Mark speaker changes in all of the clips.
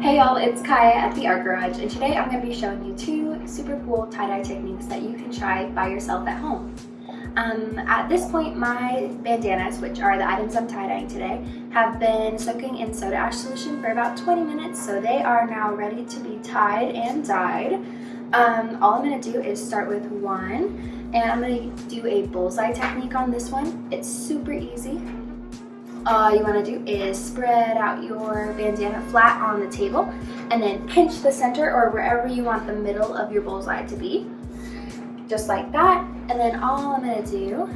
Speaker 1: Hey y'all, it's Kaya at the Art Garage, and today I'm going to be showing you two super cool tie-dye techniques that you can try by yourself at home. At this point, my bandanas, which are the items I'm tie-dyeing today, have been soaking in soda ash solution for about 20 minutes, so they are now ready to be tied and dyed. All I'm going to do is start with one, and I'm going to do a bullseye technique on this one. It's super easy. All you want to do is spread out your bandana flat on the table and then pinch the center or wherever you want the middle of your bullseye to be. Just like that. And then all I'm going to do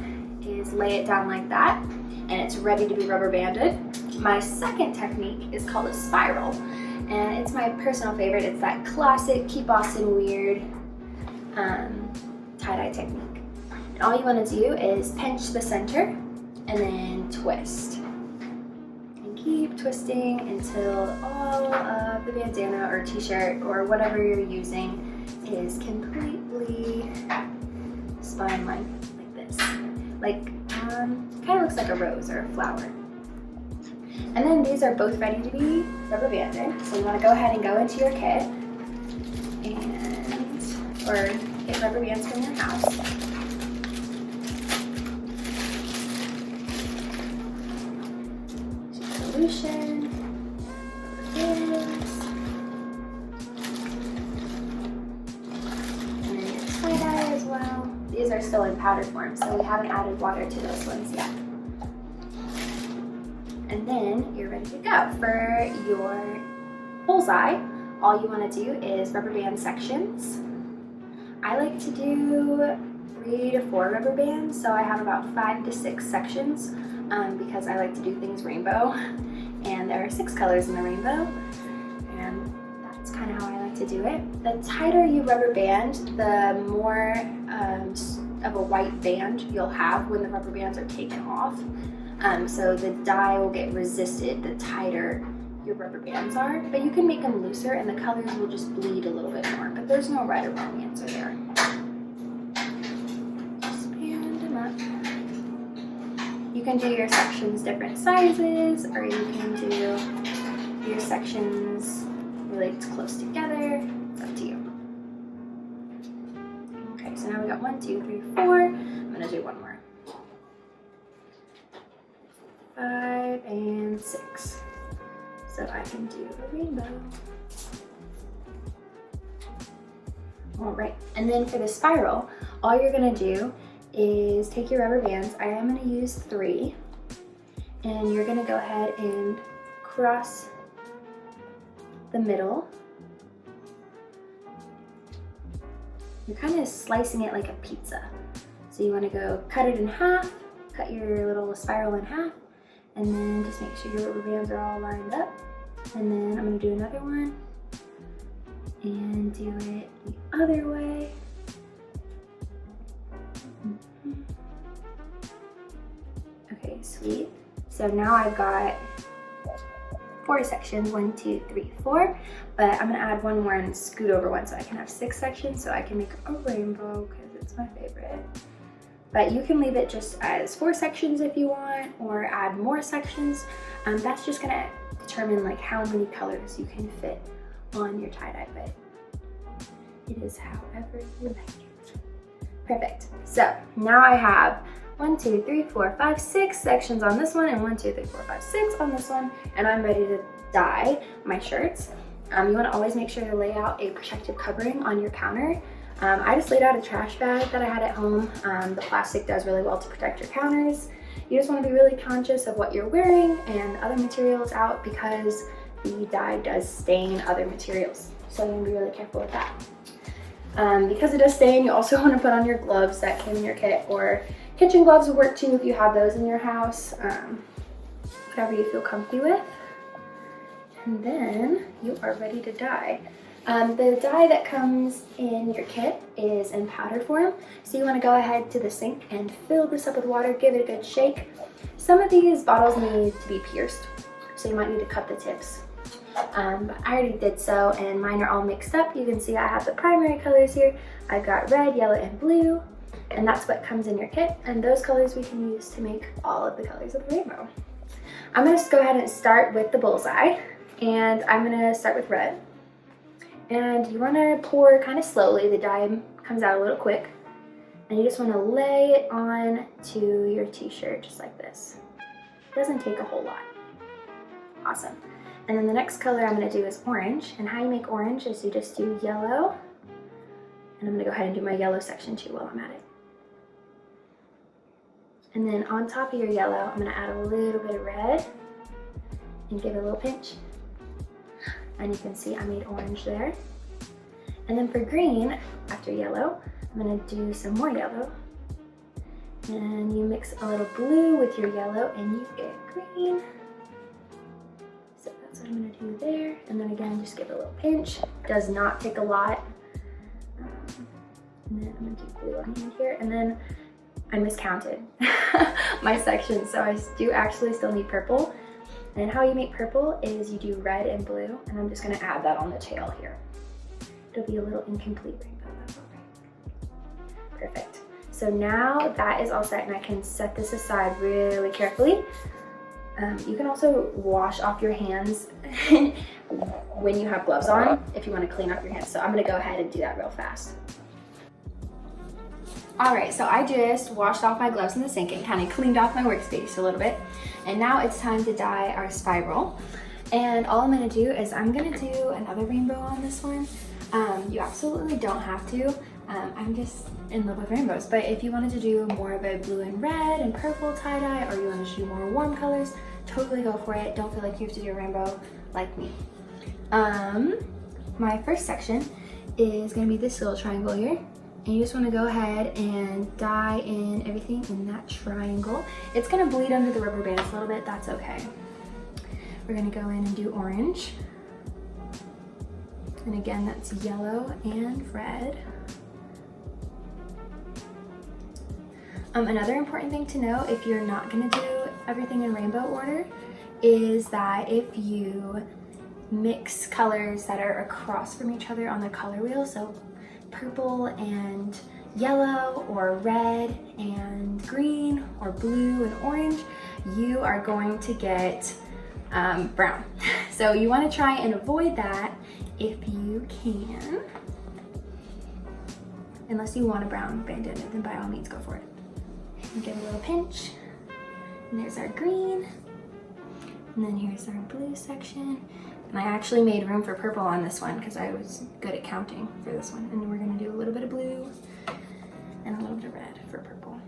Speaker 1: is lay it down like that, and it's ready to be rubber banded. My second technique is called a spiral, and it's my personal favorite. It's that classic Keep Austin Weird tie-dye technique. And all you want to do is pinch the center and then twist. Keep twisting until all of the bandana or t-shirt or whatever you're using is completely spun like this. Kind of looks like a rose or a flower. And then these are both ready to be rubber banded. So you want to go ahead and go into your kit or get rubber bands from your house. Solution, and then your tie-dye as well. These are still in powder form, so we haven't added water to those ones yet. And then you're ready to go. For your bullseye, all you want to do is rubber band sections. I like to do 3 to 4 rubber bands, so I have about 5 to 6 sections because I like to do things rainbow. And there are 6 colors in the rainbow, and that's kind of how I like to do it. The tighter you rubber band, the more of a white band you'll have when the rubber bands are taken off. So the dye will get resisted the tighter your rubber bands are, but you can make them looser and the colors will just bleed a little bit more, but there's no right or wrong answer there. Just band them up. You can do your sections different sizes, or you can do your sections really close together. It's up to you. Okay, so now we got 1, 2, 3, 4. I'm gonna do one more. 5 and 6. So I can do a rainbow. All right, and then for the spiral, all you're gonna do is take your rubber bands. I am going to use 3, and you're going to go ahead and cross the middle. You're kind of slicing it like a pizza. So you want to go cut it in half, cut your little spiral in half, and then just make sure your rubber bands are all lined up. And then I'm going to do another one and do it the other way. Okay, sweet. So now I've got 4 sections, 1, 2, 3, 4, but I'm gonna add one more and scoot over one so I can have 6 sections so I can make a rainbow because it's my favorite. But you can leave it just as 4 sections if you want, or add more sections. That's just gonna determine like how many colors you can fit on your tie-dye, but it is however you like it. Perfect. So now I have 1, 2, 3, 4, 5, 6 sections on this one, and 1, 2, 3, 4, 5, 6 on this one, and I'm ready to dye my shirts. You want to always make sure to lay out a protective covering on your counter. I just laid out a trash bag that I had at home. The plastic does really well to protect your counters. You just want to be really conscious of what you're wearing and other materials out, because the dye does stain other materials. So you want to be really careful with that. Because it does stain, you also want to put on your gloves that came in your kit, or kitchen gloves will work too if you have those in your house. Whatever you feel comfy with. And then you are ready to dye. The dye that comes in your kit is in powder form, so you want to go ahead to the sink and fill this up with water, give it a good shake, Some of these bottles need to be pierced, so you might need to cut the tips. But I already did so, and mine are all mixed up. You can see I have the primary colors here. I've got red, yellow, and blue, and that's what comes in your kit. And those colors we can use to make all of the colors of the rainbow. I'm gonna just go ahead and start with the bullseye, and I'm gonna start with red. And you wanna pour kind of slowly. The dye comes out a little quick. And you just wanna lay it on to your t-shirt just like this. It doesn't take a whole lot. Awesome. And then the next color I'm gonna do is orange. And how you make orange is you just do yellow. And I'm gonna go ahead and do my yellow section too while I'm at it. And then on top of your yellow, I'm gonna add a little bit of red and give it a little pinch. And you can see I made orange there. And then for green, after yellow, I'm gonna do some more yellow. And you mix a little blue with your yellow and you get green. So that's what I'm gonna do there. And then again, just give it a little pinch. Does not take a lot. And then I'm gonna do blue on the end here. And then I miscounted my section, so I do actually still need purple. And how you make purple is you do red and blue, and I'm just gonna add that on the tail here. It'll be a little incomplete rainbow, that's okay. Perfect. So now that is all set, and I can set this aside really carefully. You can also wash off your hands when you have gloves on, if you want to clean up your hands. So I'm gonna go ahead and do that real fast. All right, so I just washed off my gloves in the sink and kind of cleaned off my workspace a little bit. And now it's time to dye our spiral. And all I'm gonna do is I'm gonna do another rainbow on this one. You absolutely don't have to. I'm just in love with rainbows, but if you wanted to do more of a blue and red and purple tie-dye, or you want to do more warm colors, totally go for it. Don't feel like you have to do a rainbow like me. My first section is gonna be this little triangle here. And you just want to go ahead and dye in everything in that triangle. It's going to bleed under the rubber bands a little bit, that's okay. We're going to go in and do orange. And again, that's yellow and red. Another important thing to know, if you're not going to do everything in rainbow order, is that if you mix colors that are across from each other on the color wheel, so purple and yellow, or red and green, or blue and orange, you are going to get brown. So you want to try and avoid that if you can. Unless you want a brown bandana, then by all means go for it. And give a little pinch. And there's our green. And then here's our blue section. And I actually made room for purple on this one because I was good at counting for this one. And we're gonna do a little bit of blue and a little bit of red for purple.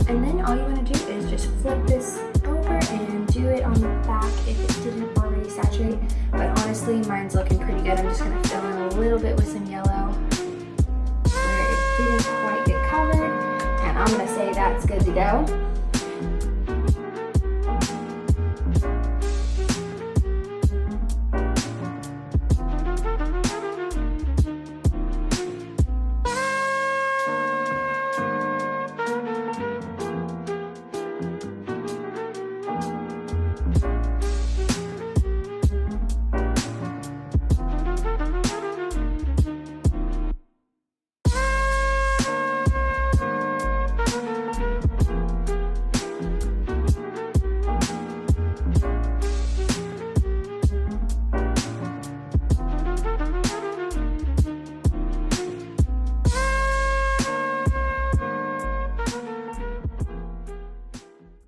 Speaker 1: And then all you wanna do is just flip this over and do it on the back if it didn't already saturate. But honestly, mine's looking pretty good. I'm just gonna fill in a little bit with some yellow where it didn't quite get covered. I'm gonna say that's good to go.